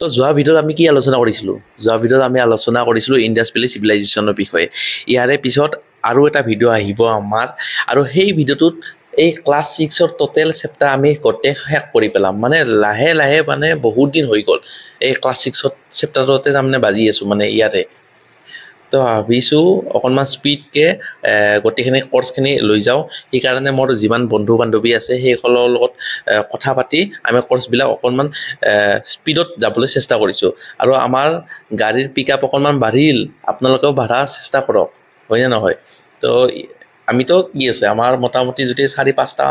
তো যোৱা ভিডিঅ'ত আমি কি আলোচনা কৰিছিলোঁ যোৱা ভিডিঅ'ত আমি আলোচনা কৰিছিলোঁ ইণ্ডাছ ভেলী চিভিলাইজেশ্যনৰ বিষয়ে ইয়াৰে পিছত আৰু এটা ভিডিঅ' আহিব আমাৰ আৰু সেই ভিডিঅ'টোত এই ক্লাছ 6ৰ টোটেল চেপ্টাৰ আমি গোটেই শেষ কৰি পেলাম মানে লাহে লাহে মানে বহুত দিন হৈ গ'ল এই ক্লাছ 6ৰ চেপ্টাৰতে তাৰমানে বাজি আছো মানে ইয়াতে তো ভাবিছোঁ অকণমান স্পীডকে গোটেইখিনি কোৰ্চখিনি লৈ যাওঁ সেইকাৰণে মোৰ যিমান বন্ধু বান্ধৱী আছে সেইসকলৰ লগত কথা পাতি আমি কোৰ্চবিলাক অকণমান স্পীডত যাবলৈ চেষ্টা কৰিছোঁ আৰু আমাৰ গাড়ীৰ পিকআপ অকণমান বাঢ়িল আপোনালোকেও বাঢ়া চেষ্টা কৰক হয় নে নহয় তো আমিতো কি আছে আমাৰ মোটামুটি যদি 4-5টা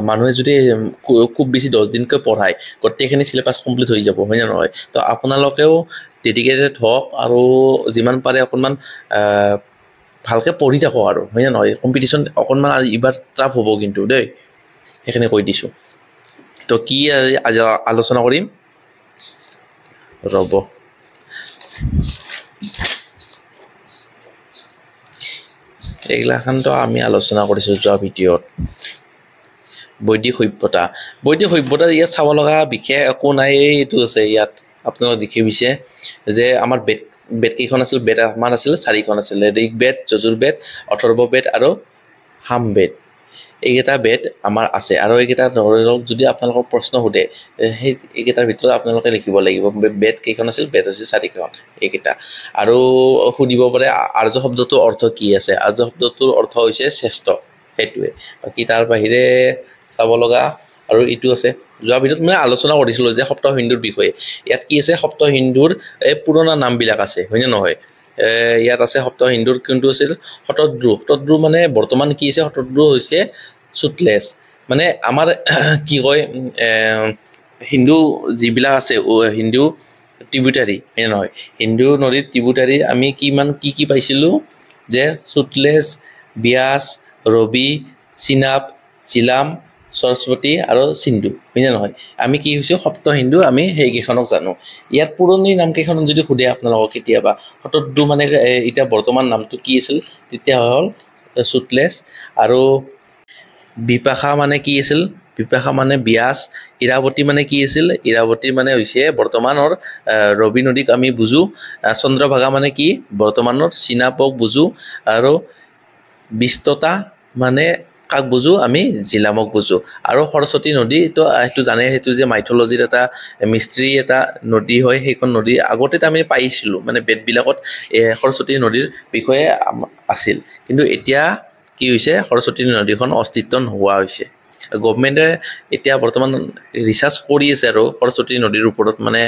মানুহে যদি খুব বেছি 10 দিনকৈ পঢ়ায় গোটেইখিনি সিলেবাস কমপ্লিট হৈ যাব হয় নে নহয় তো আপোনালোকেও ডেডিকেটেড হওক আৰু যিমান পাৰে অকণমান ভালকে পঢ়ি থাকক আৰু হয় নে নহয় কম্পিটিশ্যন অকণমান এইবাৰ টাফ হ'ব কিন্তু দেই সেইখিনি কৈ দিছোঁ তো কি আজি আলোচনা কৰিম ৰ'ব এইগিলাখানতো আমি আলোচনা কৰিছোঁ যোৱা ভিডিঅ'ত বৈদিক সভ্যতা ইয়াত চাব লগা বিশেষ একো নাই এইটো আছে ইয়াত আপোনালোকে দেখি পাইছে যে আমাৰ বেদ কেইখন আছিল বেদ আমাৰ আছিল 4খন আছিল ঋগ্বেদ যজুৰ্বেদ অথৰ্ববেদ আৰু সামবেদ এইকেইটা বেদ আমাৰ আছে আৰু এইকেইটা ধৰক যদি আপোনালোকক প্ৰশ্ন সোধে সেই এইকেইটাৰ ভিতৰত আপোনালোকে লিখিব লাগিব বেদ কেইখন আছিল বেদ হৈছে 4খন এইকেইটা আৰু সুধিব পাৰে আৰ্য শব্দটোৰ অৰ্থ কি আছে আৰ্য শব্দটোৰ অৰ্থ হৈছে শ্ৰেষ্ঠ সেইটোৱে বাকি তাৰ বাহিৰে চাব লগা আৰু ইটো আছে যোৱা ভিডিঅ'ত মই আলোচনা কৰিছিলোঁ যে সপ্ত হিন্দুৰ বিষয়ে ইয়াত কি আছে সপ্ত হিন্দুৰ এই পুৰণা নামবিলাক আছে হয়নে নহয় ইয়াত আছে সপ্ত হিন্দুৰ কোনটো আছিল শতদ্ৰু মানে বৰ্তমান কি আছে শতদ্ৰু হৈছে সুতলেছ মানে আমাৰ কি কয় হিন্দু যিবিলাক আছে হিন্দু ট্ৰিবিউটাৰী হয় নহয় হিন্দু নদীৰ ট্ৰিবিউটাৰী আমি কি পাইছিলোঁ যে সুতলেছ ব্যাস ৰবি চিনাব চিলাম সৰস্বতী আৰু সিন্ধু হয় নহয় আমি কি হৈছে সপ্ত হিন্দু আমি সেইকেইখনক জানো ইয়াৰ পুৰণি নাম কেইখন যদি সোধে আপোনালোকক কেতিয়াবা শতদ্ৰু মানে এতিয়া বৰ্তমান নামটো কি আছিল তেতিয়া হ'ল সুতলেছ আৰু বিপাশা মানে কি আছিল বিপাশা মানে ব্যাস ইৰাৱতী মানে কি আছিল ইৰাৱতী মানে হৈছে বৰ্তমানৰ ৰবি নদীক আমি বুজো চন্দ্ৰভাগা মানে কি বৰ্তমানৰ চিনাবক বুজো আৰু বিস্ততা মানে কাক বুজো আমি জিলামক বুজো আৰু সৰস্বতী নদী তো এইটো জানে সেইটো যে মাইথলজিৰ এটা মিস্ত্ৰী এটা নদী হয় সেইখন নদী আগতে আমি পাইছিলোঁ মানে বেদবিলাকত সৰস্বতী নদীৰ বিষয়ে আছিল কিন্তু এতিয়া কি হৈছে সৰস্বতী নদীখন অস্তিত্ব নোহোৱা হৈছে গভৰ্ণমেণ্টে এতিয়া বৰ্তমান ৰিচাৰ্চ কৰি আছে আৰু সৰস্বতী নদীৰ ওপৰত মানে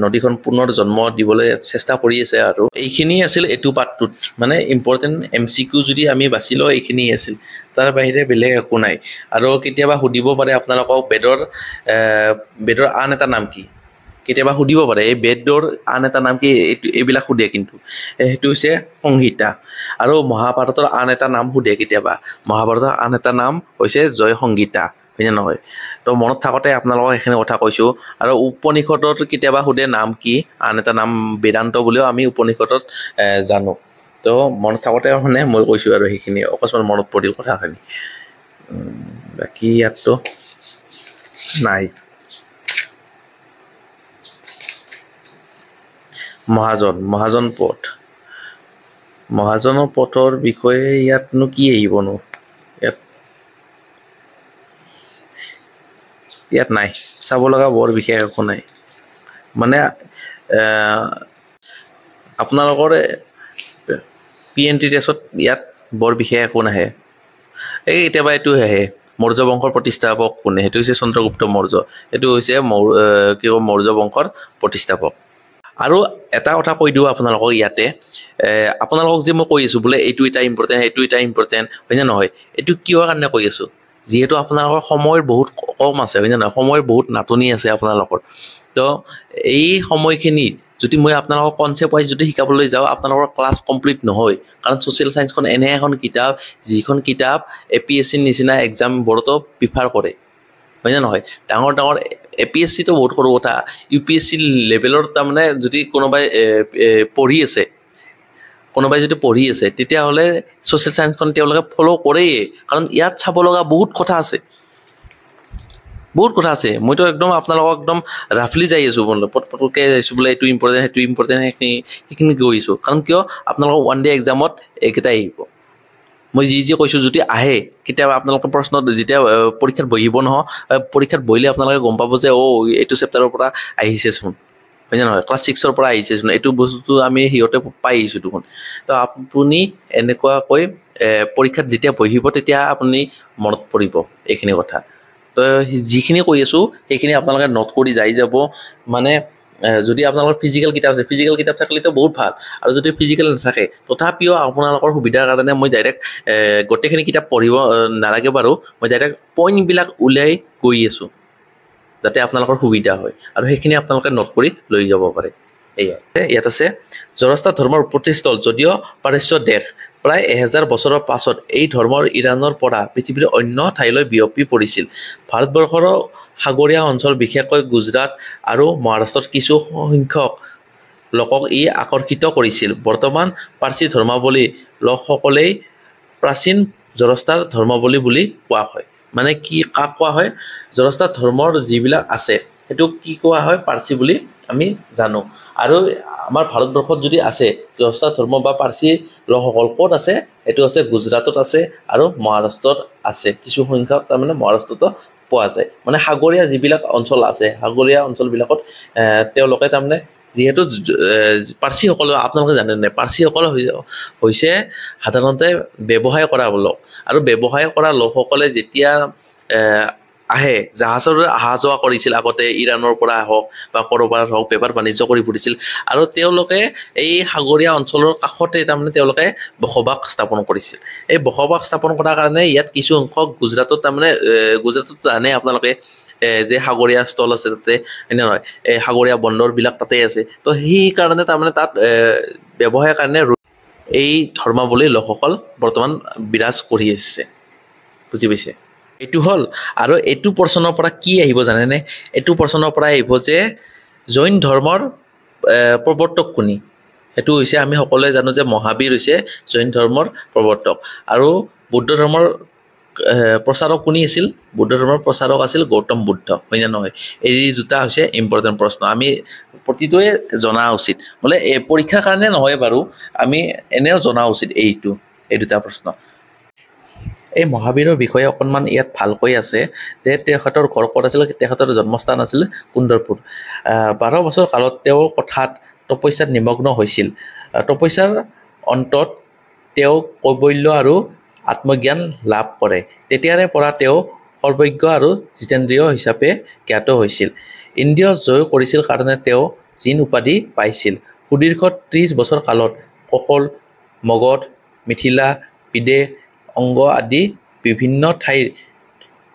নদীখন পুনৰ জন্ম দিবলৈ চেষ্টা কৰি আছে আৰু এইখিনি আছিল এইটো পাৰ্টটোত মানে ইম্পৰ্টেণ্ট MCQ যদি আমি বাছি লওঁ এইখিনি আছিল তাৰ বাহিৰে বেলেগ একো নাই আৰু কেতিয়াবা সুধিব পাৰে আপোনালোকক বেদৰ আন এটা নাম কি কেতিয়াবা সুধিব পাৰে এই বেদৰ আন এটা নাম কি এইবিলাক সোধে কিন্তু সেইটো হৈছে সংহিতা আৰু মহাভাৰতৰ আন এটা নাম সোধে কেতিয়াবা মহাভাৰতৰ আন এটা নাম হৈছে জয় সংহিতা হয় নহয় তো মনত থাকোঁতে আপোনালোকক এইখিনি কথা কৈছোঁ আৰু উপনিষদত কেতিয়াবা সোধে নাম কি আন এটা নাম বেদান্ত বুলিও আমি উপনিষদত জানো তো মনত থাকোঁতে মানে মই কৈছোঁ আৰু সেইখিনি অকস্মাত মনত পৰিল কথাখিনি বাকী ইয়াততো নাই মহাজনৰ পথৰ বিষয়ে ইয়াতনো কি আহিবনো ইয়াত নাই চাব লগা বৰ বিশেষ একো নাই মানে আপোনালোকৰ PNT টেষ্টত ইয়াত বৰ বিশেষ একো নাহে এই কেতিয়াবা এইটো আহে মৌৰ্য বংশৰ প্ৰতিষ্ঠাপক কোনে সেইটো হৈছে চন্দ্ৰগুপ্ত মৌৰ্য এইটো হৈছে মৌৰ্য বংশৰ প্ৰতিষ্ঠাপক আৰু এটা কথা কৈ দিওঁ আপোনালোকক ইয়াতে আপোনালোকক যে মই কৈ আছোঁ বোলে এইটো এটা ইম্পৰ্টেণ্ট হয় নে নহয় এইটো কিহৰ কাৰণে কৈ আছোঁ যিহেতু আপোনালোকৰ সময়ৰ বহুত কম আছে হয় নে নহয় সময়ৰ বহুত নাটনি আছে আপোনালোকৰ তো এই সময়খিনিত যদি মই আপোনালোকক কনচেপ্ট ৱাইজ যদি শিকাবলৈ যাওঁ আপোনালোকৰ ক্লাছ কমপ্লিট নহয় কাৰণ ছ'চিয়েল ছায়েন্সখন এনে এখন কিতাপ যিখন কিতাপ APSCৰ নিচিনা এক্সাম বৰ্ডতো প্ৰিফাৰ কৰে হয় নে নহয় ডাঙৰ APSC তো বহুত সৰু কথা UPSC লেভেলৰ তাৰমানে যদি কোনোবাই পঢ়ি আছে তেতিয়াহ'লে ছ'চিয়েল ছায়েন্সখন তেওঁলোকে ফ'ল' কৰেই কাৰণ ইয়াত চাব লগা বহুত কথা আছে বহুত কথা আছে মইতো একদম আপোনালোকক একদম ৰাফলি যাই আছোঁ বোলে পটপটকৈ আহিছোঁ বোলে এইটো ইম্পৰ্টেণ্ট সেইটো ইম্পৰ্টেণ্ট সেইখিনি গৈছোঁ কাৰণ কিয় আপোনালোকৰ ওৱান ডে এক্সামত এইকেইটাই আহিব মই যি কৈছোঁ যদি আহে কেতিয়াবা আপোনালোকে প্ৰশ্ন যেতিয়া পৰীক্ষাত বহিব নহয় পৰীক্ষাত বহিলে আপোনালোকে গম পাব যে এইটো চেপ্টাৰৰ পৰা আহিছেচোন হয় নে নহয় ক্লাছ 6ৰ পৰা আহিছেচোন এইটো বস্তুটো আমি সিহঁতে পাই আহিছোঁ দেখোন তো আপুনি এনেকুৱাকৈ পৰীক্ষাত যেতিয়া বহিব তেতিয়া আপুনি মনত পৰিব এইখিনি কথা তো যিখিনি কৈ আছোঁ সেইখিনি আপোনালোকে নোট কৰি যাই যাব মানে যদি আপোনালোকৰ ফিজিকেল কিতাপ আছে ফিজিকেল কিতাপ থাকিলেতো বহুত ভাল আৰু যদি ফিজিকেল নাথাকে তথাপিও আপোনালোকৰ সুবিধাৰ কাৰণে মই ডাইৰেক্ট গোটেইখিনি কিতাপ পঢ়িব নালাগে বাৰু মই ডাইৰেক্ট পইণ্টবিলাক উলিয়াই গৈ আছোঁ যাতে আপোনালোকৰ সুবিধা হয় আৰু সেইখিনি আপোনালোকে নোট কৰি লৈ যাব পাৰে ইয়াত আছে জৰস্তা ধৰ্মৰ উৎপত্তিস্থল যদিও পাৰস্য দেশ প্ৰায় 1000 বছৰৰ পাছত এই ধৰ্মৰ ইৰাণৰ পৰা পৃথিৱীৰ অন্য ঠাইলৈ বিয়পি পৰিছিল ভাৰতবৰ্ষৰ সাগৰীয়া অঞ্চল বিশেষকৈ গুজৰাট আৰু মহাৰাষ্ট্ৰত কিছু সংখ্যক লোকক ই আকৰ্ষিত কৰিছিল বৰ্তমান পাৰ্চী ধৰ্মাৱলী লোকসকলেই প্ৰাচীন জৰস্তাৰ ধৰ্মাৱলী বুলি কোৱা হয় মানে কি কাক কোৱা হয় জৰস্তা ধৰ্মৰ যিবিলাক আছে সেইটো কি কোৱা হয় পাৰ্চী বুলি আমি জানো আৰু আমাৰ ভাৰতবৰ্ষত যদি আছে জৰস্তা ধৰ্ম বা পাৰ্চী লোকসকল ক'ত আছে এইটো আছে গুজৰাটত আছে আৰু মহাৰাষ্ট্ৰত আছে কিছু সংখ্যক তাৰমানে মহাৰাষ্ট্ৰতো পোৱা যায় মানে সাগৰীয়া যিবিলাক অঞ্চল আছে সাগৰীয়া অঞ্চলবিলাকত তেওঁলোকে তাৰমানে যিহেতু পাৰ্চীসকল আপোনালোকে জানে নাই পাৰ্চীসকল হৈছে সাধাৰণতে ব্যৱসায় কৰা লোক আৰু ব্যৱসায় কৰা লোকসকলে যেতিয়া আহে জাহাজৰ অহা যোৱা কৰিছিল আগতে ইৰাণৰ পৰা হওক বা ক'ৰবাৰ হওক বেপাৰ বাণিজ্য কৰি ফুৰিছিল আৰু তেওঁলোকে এই সাগৰীয়া অঞ্চলৰ কাষতে তাৰমানে তেওঁলোকে বসবাস স্থাপন কৰিছিল এই বসবাস স্থাপন কৰাৰ কাৰণে ইয়াত কিছু সংখ্যক গুজৰাটত তাৰমানে গুজৰাটত জানে আপোনালোকে যে সাগৰীয়া স্থল আছে তাতে এনে নহয় এই সাগৰীয়া বন্দৰবিলাক তাতে আছে তো সেইকাৰণে তাৰমানে তাত ব্যৱসায়ৰ কাৰণে এই ধৰ্মাৱলী লোকসকল বৰ্তমান বিৰাজ কৰি আছে বুজি পাইছে এইটো হ'ল আৰু এইটো পৰ্চনৰ পৰা কি আহিব জানেনে এইটো পৰ্চনৰ পৰা আহিব যে জৈন ধৰ্মৰ প্ৰৱৰ্তক কোনি সেইটো হৈছে আমি সকলোৱে জানো যে মহাবীৰ হৈছে জৈন ধৰ্মৰ প্ৰৱৰ্তক আৰু বুদ্ধ ধৰ্মৰ প্ৰচাৰক কোনি আছিল বুদ্ধ ধৰ্মৰ প্ৰচাৰক আছিল গৌতম বুদ্ধ হয় নে নহয় এই দুটা হৈছে ইম্পৰ্টেণ্ট প্ৰশ্ন আমি প্ৰতিটোৱে জনা উচিত বোলে এই পৰীক্ষাৰ কাৰণে নহয় বাৰু আমি এনেও জনা উচিত এই দুটা প্ৰশ্ন এই মহাবীৰৰ বিষয়ে অকণমান ইয়াত ভালকৈ আছে যে তেখেতৰ ঘৰ ক'ত আছিল তেখেতৰ জন্মস্থান আছিল কুন্দৰপুৰ 12 বছৰ কালত তেওঁ কথাত তপস্যাত নিমগ্ন হৈছিল তপস্যাৰ অন্তত তেওঁ কৈবল্য আৰু আত্মজ্ঞান লাভ কৰে তেতিয়াৰে পৰা তেওঁ সৰ্বজ্ঞ আৰু জিতেন্দ্ৰিয় হিচাপে জ্ঞাত হৈছিল ইন্দ্ৰিয় জয় কৰিছিল কাৰণে তেওঁ জিন উপাধি পাইছিল সুদীৰ্ঘ 30 বছৰ কালত কৌশল মগধ মিথিলা বিদেশ অংগ আদি বিভিন্ন ঠাইৰ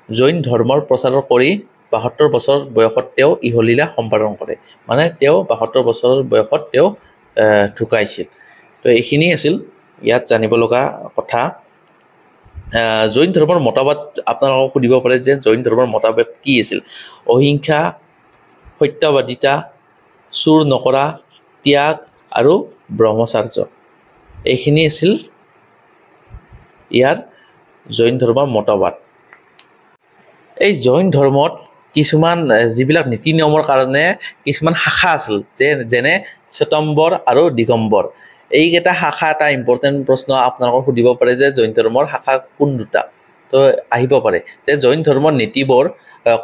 জৈন ধৰ্মৰ প্ৰচাৰ কৰি 72 বছৰ বয়সত তেওঁ ইহলীলা সম্পাদন কৰে মানে তেওঁ 72 বছৰৰ বয়সত তেওঁ ঢুকাইছিল তো এইখিনি আছিল ইয়াত জানিব লগা কথা জৈন ধৰ্মৰ মতবাদ আপোনালোকক সুধিব পাৰে যে জৈন ধৰ্মৰ মতবাদ কি আছিল অহিংসা সত্যবাদিতা চুৰ নকৰা ত্যাগ আৰু ব্ৰহ্মচাৰ্য এইখিনি আছিল ইয়াৰ জৈন ধৰ্মৰ মতবাদ এই জৈন ধৰ্মত কিছুমান যিবিলাক নীতি নিয়মৰ কাৰণে কিছুমান শাখা আছিল যেনে শ্বেতম্বৰ আৰু দিগম্বৰ এইকেইটা শাখা এটা ইম্পৰ্টেণ্ট প্ৰশ্ন আপোনালোকক সুধিব পাৰে যে জৈন ধৰ্মৰ শাখা কোন দুটা তো আহিব পাৰে যে জৈন ধৰ্মৰ নীতিবোৰ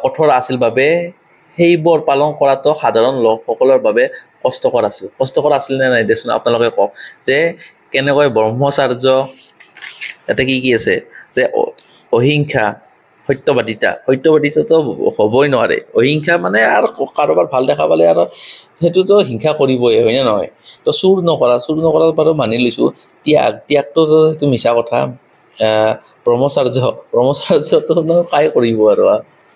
কঠোৰ আছিল বাবে সেইবোৰ পালন কৰাটো সাধাৰণ লোকসকলৰ বাবে কষ্টকৰ আছিল নে নাই দেচোন আপোনালোকে কওক যে কেনেকৈ ব্ৰহ্মচাৰ্য এটা কি আছে যে অহিংসা সত্যবাদিতাটো হ'বই নোৱাৰে অহিংসা মানে আৰু কাৰোবাৰ ভাল দেখা পালে আৰু সেইটোতো হিংসা কৰিবই হয় নে নহয় তো চুৰ নকৰা বাৰু মানি লৈছোঁ ত্যাগটো সেইটো মিছা কথা ব্ৰহ্মচাৰ্যটো কাই কৰিব আৰু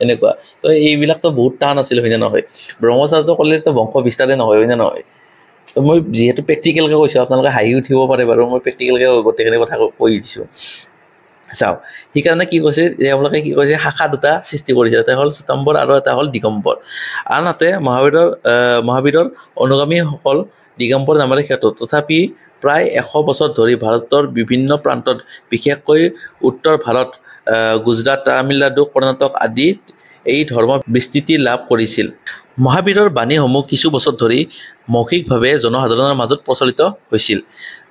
এনেকুৱা তো এইবিলাকতো বহুত টান আছিল হয় নে নহয় ব্ৰহ্মচাৰ্য কৰিলেতো বংশ বিস্তাৰে নহয় হয় নে নহয় তো মই যিহেতু প্ৰেক্টিকেলকৈ কৈছোঁ আপোনালোকে হাঁহি উঠিব পাৰে বাৰু মই প্ৰেক্টিকেলকৈ গোটেইখিনি কথা কৈ দিছোঁ চাওক সেইকাৰণে কি কৈছে তেওঁলোকে কি কৈছে শাখা দুটা সৃষ্টি কৰিছে এটা হ'ল শ্বেতম্বৰ আৰু এটা হ'ল দিগম্বৰ আনহাতে মহাবীৰৰ অনুগামীসকল দিগম্বৰ নামেৰে খ্যাত তথাপি প্ৰায় 100 বছৰ ধৰি ভাৰতৰ বিভিন্ন প্ৰান্তত বিশেষকৈ উত্তৰ ভাৰত গুজৰাট তামিলনাডু কৰ্ণাটক আদিত এই ধৰ্ম বিস্তৃতি লাভ কৰিছিল। মহাবীৰৰ বাণীসমূহ কিছু বছৰ ধৰি মৌখিকভাৱে জনসাধাৰণৰ মাজত প্ৰচলিত হৈছিল।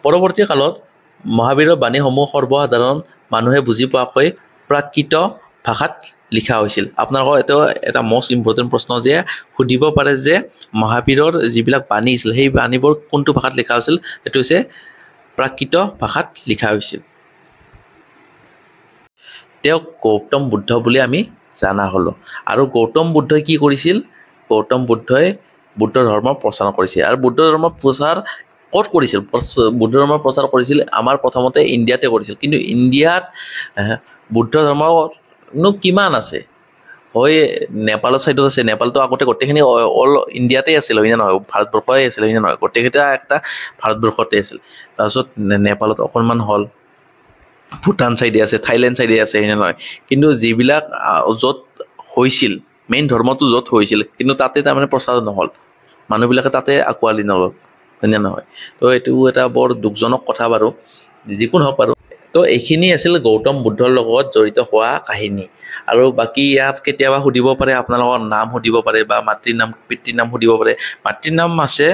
পৰৱৰ্তী কালত মহাবীৰৰ বাণীসমূহ সৰ্বসাধাৰণ মানুহে বুজি পোৱাকৈ প্ৰাকৃত ভাষাত লিখা হৈছিল। আপোনালোকৰ এটা মষ্ট ইম্পৰ্টেণ্ট প্ৰশ্ন যে সুধিব পাৰে যে মহাবীৰৰ যিবিলাক বাণী আছিল সেই বাণীবোৰ কোনটো ভাষাত লিখা হৈছিল, সেইটো হৈছে প্ৰাকৃত ভাষাত লিখা হৈছিল। তেওঁক গৌতম বুদ্ধ বুলি আমি জানা হলো। আৰু গৌতম বুদ্ধই কি কৰিছিল? গৌতম বুদ্ধই বুদ্ধ ধৰ্মৰ প্ৰচাৰ কৰিছিল। আৰু বুদ্ধ ধৰ্মৰ প্ৰচাৰ ক'ত কৰিছিল? বুদ্ধ ধৰ্মৰ প্ৰচাৰ কৰিছিল আমাৰ প্ৰথমতে ইণ্ডিয়াতে কৰিছিল। কিন্তু ইণ্ডিয়াত বুদ্ধ ধৰ্মনো কিমান আছে? হয়, নেপালৰ ছাইডত আছে। নেপালটো আগতে গোটেইখিনি অল ইণ্ডিয়াতে আছিল, হয় নে নহয়? ভাৰতবৰ্ষই আছিল, হয় নে নহয়? গোটেইকেইটা একটা ভাৰতবৰ্ষতে আছিল। তাৰপিছত নেপালত অকণমান হ'ল, ভূটান চাইডে আছে, থাইলেণ্ড চাইডে আছে, হয় নে নহয়? কিন্তু যিবিলাক য'ত হৈছিল, মেইন ধৰ্মটো য'ত হৈছিল, কিন্তু তাতে তাৰমানে প্ৰচাৰ নহ'ল, মানুহবিলাকে তাতে আঁকোৱালি নল'ল, হয় নে নহয়? তো এইটো এটা বৰ দুখজনক কথা বাৰু, যিকোনো হওক বাৰু। তো এইখিনি আছিল গৌতম বুদ্ধৰ লগত জড়িত হোৱা কাহিনী। আৰু বাকী ইয়াত কেতিয়াবা সুধিব পাৰে, আপোনালোকৰ নাম সুধিব পাৰে বা মাতৃৰ নাম পিতৃৰ নাম সুধিব পাৰে। মাতৃৰ নাম আছে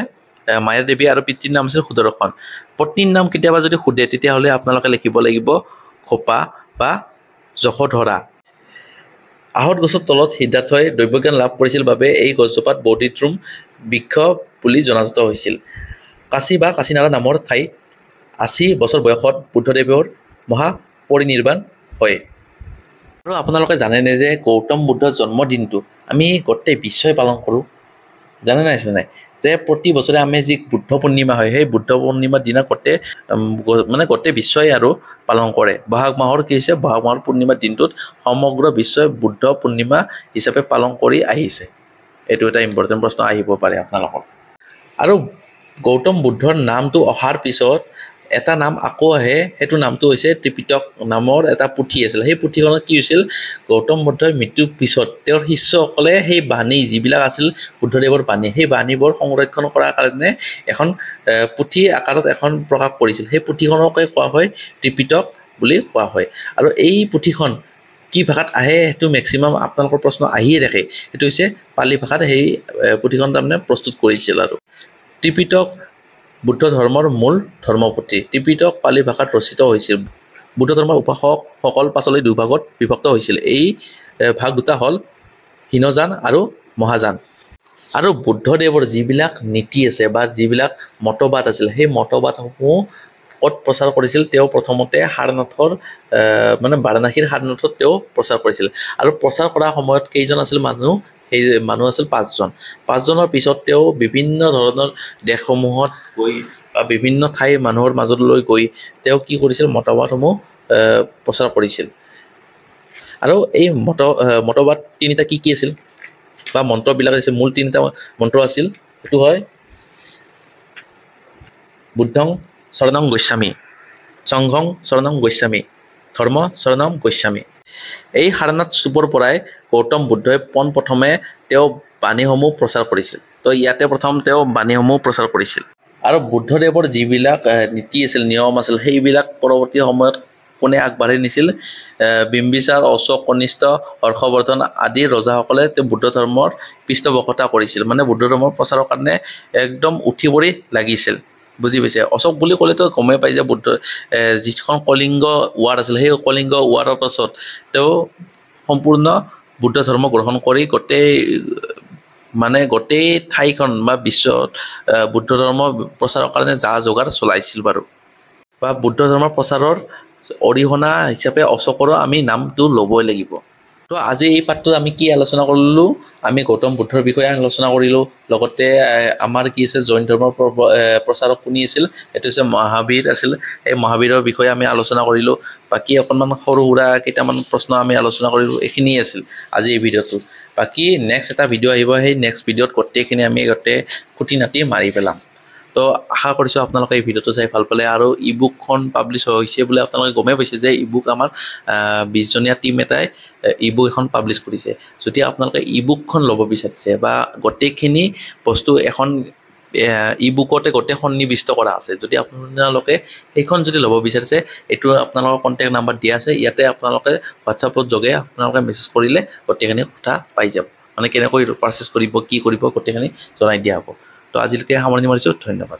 মায়া দেৱী আৰু পিতৃৰ নাম আছিল সুদৰ্শন। পত্নীৰ নাম কেতিয়াবা যদি সোধে তেতিয়াহ'লে আপোনালোকে লিখিব লাগিব খোপা বা যশোধৰা। আহঁত গছৰ তলত সিদ্ধাৰ্থই দৈৱজ্ঞান লাভ কৰিছিল বাবে এই গছজোপাত বৌদ্ধিত্ৰুম বৃক্ষ বুলি জনাজাত হৈছিল। কাশী বা কাশীনাৰা নামৰ ঠাইত ৮০ বছৰ বয়সত বুদ্ধদেৱৰ মহাপৰিনিৰ্বাণ হয়। আৰু আপোনালোকে জানেনে যে গৌতম বুদ্ধৰ জন্মদিনটো আমি গোটেই বিশ্বই পালন কৰোঁ? জানে নাই? যে প্ৰতি বছৰে আমি যি বুদ্ধ পূৰ্ণিমা হয়, সেই বুদ্ধ পূৰ্ণিমাৰ দিনা গোটেই বিশ্বই আৰু পালন কৰে। বহাগ মাহৰ কি হৈছে? বহাগ মাহৰ পূৰ্ণিমাৰ দিনটোত সমগ্ৰ বিশ্বই বুদ্ধ পূৰ্ণিমা হিচাপে পালন কৰি আহিছে। এইটো এটা ইম্পৰ্টেণ্ট প্ৰশ্ন আহিব পাৰে আপোনালোকৰ। আৰু গৌতম বুদ্ধৰ নামটো অহাৰ পিছত এটা নাম আকৌ আহে, সেইটো নামটো হৈছে ত্ৰিপিটক নামৰ এটা পুথি আছিল। সেই পুথিখনত কি হৈছিল? গৌতম বুদ্ধৰ মৃত্যুৰ পিছত তেওঁৰ শিষ্যসকলে সেই বাণী যিবিলাক আছিল বুদ্ধদেৱৰ বাণী, সেই বাণীবোৰ সংৰক্ষণ কৰাৰ কাৰণে এখন পুথি আকাৰত এখন প্ৰকাশ কৰিছিল। সেই পুথিখনকে কোৱা হয় ত্ৰিপিটক বুলি কোৱা হয়। আৰু এই পুথিখন কি ভাষাত আহে সেইটো মেক্সিমাম আপোনালোকৰ প্ৰশ্ন আহিয়ে থাকে। সেইটো হৈছে পালি ভাষাত সেই পুথিখন তাৰমানে প্ৰস্তুত কৰিছিল। আৰু ত্ৰিপিটক বুদ্ধ ধৰ্মৰ মূল ধৰ্মপুথি। ত্ৰিপিটক পালি ভাষাত ৰচিত হৈছিল। বুদ্ধ ধৰ্মৰ উপাসকল পাছলৈ দুভাগত বিভক্ত হৈছিল। এই ভাগ দুটা হ'ল হীনযান আৰু মহাযান। আৰু বুদ্ধদেৱৰ যিবিলাক নীতি আছে বা যিবিলাক মতবাদ আছিল, সেই মতবাদসমূহ ক'ত প্ৰচাৰ কৰিছিল? তেওঁ প্ৰথমতে সাৰনাথৰ বাৰাণসীৰ সাৰনাথত তেওঁ প্ৰচাৰ কৰিছিল। আৰু প্ৰচাৰ কৰাৰ সময়ত কেইজন আছিল মানুহ? সেই মানুহ আছিল ৫জন। ৫জনৰ পিছত তেওঁ বিভিন্ন ধৰণৰ দেশসমূহত গৈ বা বিভিন্ন ঠাইৰ মানুহৰ মাজলৈ গৈ তেওঁ কি কৰিছিল? মতবাদসমূহ প্ৰচাৰ কৰিছিল। আৰু এই মতবাদ তিনিটা কি কি আছিল বা মন্ত্ৰবিলাক আছিল? মূল তিনিটা মন্ত্ৰ আছিল। সেইটো হয় বুদ্ধং শৰণং গচ্ছামি, সংঘং শৰণং গচ্ছামি, ধৰ্ম শৰণং গচ্ছামি। এই সাৰনাথ স্তূপৰ পৰাই গৌতম বুদ্ধই পোনপ্ৰথমে তেওঁ বাণীসমূহ প্ৰচাৰ কৰিছিল। তো ইয়াতে প্ৰথম তেওঁ বাণীসমূহ প্ৰচাৰ কৰিছিল। আৰু বুদ্ধদেৱৰ যিবিলাক নীতি আছিল, নিয়ম আছিল, সেইবিলাক পৰৱৰ্তী সময়ত কোনে আগবাঢ়ি নিছিল? বিম্বিসাৰ, অশোক, কনিষ্ঠ, হৰ্ষবৰ্ধন আদি ৰজাসকলে তেওঁ বুদ্ধ ধৰ্মৰ পৃষ্ঠপোষকতা কৰিছিল। মানে বুদ্ধ ধৰ্মৰ প্ৰচাৰৰ কাৰণে একদম উঠি পৰি লাগিছিল। বুজি পাইছে? অশোক বুলি ক'লেতো গমেই পাই যে বুদ্ধ যিখন কলিংগ ৱাৰ আছিল, সেই কলিংগ ৱাৰৰ পাছত তেওঁ সম্পূৰ্ণ বুদ্ধ ধৰ্ম গ্ৰহণ কৰি গোটেই ঠাইখন বা বিশ্বত বুদ্ধ ধৰ্ম প্ৰচাৰৰ কাৰণে যা যোগাৰ চলাইছিল বাৰু। বা বুদ্ধ ধৰ্মৰ প্ৰচাৰৰ অৰিহণা হিচাপে অশোকৰো আমি নামটো ল'বই লাগিব। তো আজি এই পাঠটোত আমি কি আলোচনা কৰিলোঁ? আমি গৌতম বুদ্ধৰ বিষয়ে আলোচনা কৰিলোঁ। লগতে আমাৰ কি আছে? জৈন ধৰ্মৰ প্ৰচাৰক কোন আছিল? এইটো হৈছে মহাবীৰ আছিল। এই মহাবীৰৰ বিষয়ে আমি আলোচনা কৰিলোঁ। বাকী অকণমান সৰু সুৰা কেইটামান প্ৰশ্ন আমি আলোচনা কৰিলোঁ। এইখিনিয়ে আছিল আজি এই ভিডিঅ'টো। বাকী নেক্সট এটা ভিডিঅ' আহিব, সেই নেক্সট ভিডিঅ'ত গোটেইখিনি আমি খুটি নাটি মাৰি পেলাম। তো আশা কৰিছোঁ আপোনালোকে এই ভিডিঅ'টো চাই ভাল পালে। আৰু ই বুকখন পাব্লিছ হৈছে বুলি আপোনালোকে গমেই পাইছে যে ই বুক আমাৰ 20জনীয়া টীম এটাই ই বুক এখন পাব্লিছ কৰিছে। যদি আপোনালোকে ই বুকখন ল'ব বিচাৰিছে বা গোটেইখিনি বস্তু এখন ই বুকতে গোটেই সন্নিৱিষ্ট কৰা আছে যদি আপোনালোকে সেইখন যদি ল'ব বিচাৰিছে এইটো আপোনালোকৰ কণ্টেক্ট নাম্বাৰ দিয়া আছে ইয়াতে আপোনালোকে হোৱাটছআপৰ যোগে আপোনালোকে মেছেজ কৰিলে গোটেইখিনি কথা পাই যাব মানে কেনেকৈ পাৰচেছ কৰিব কি কৰিব গোটেইখিনি জনাই দিয়া হ'ব তো আজিলৈকে সামৰণি মাৰিছোঁ ধন্যবাদ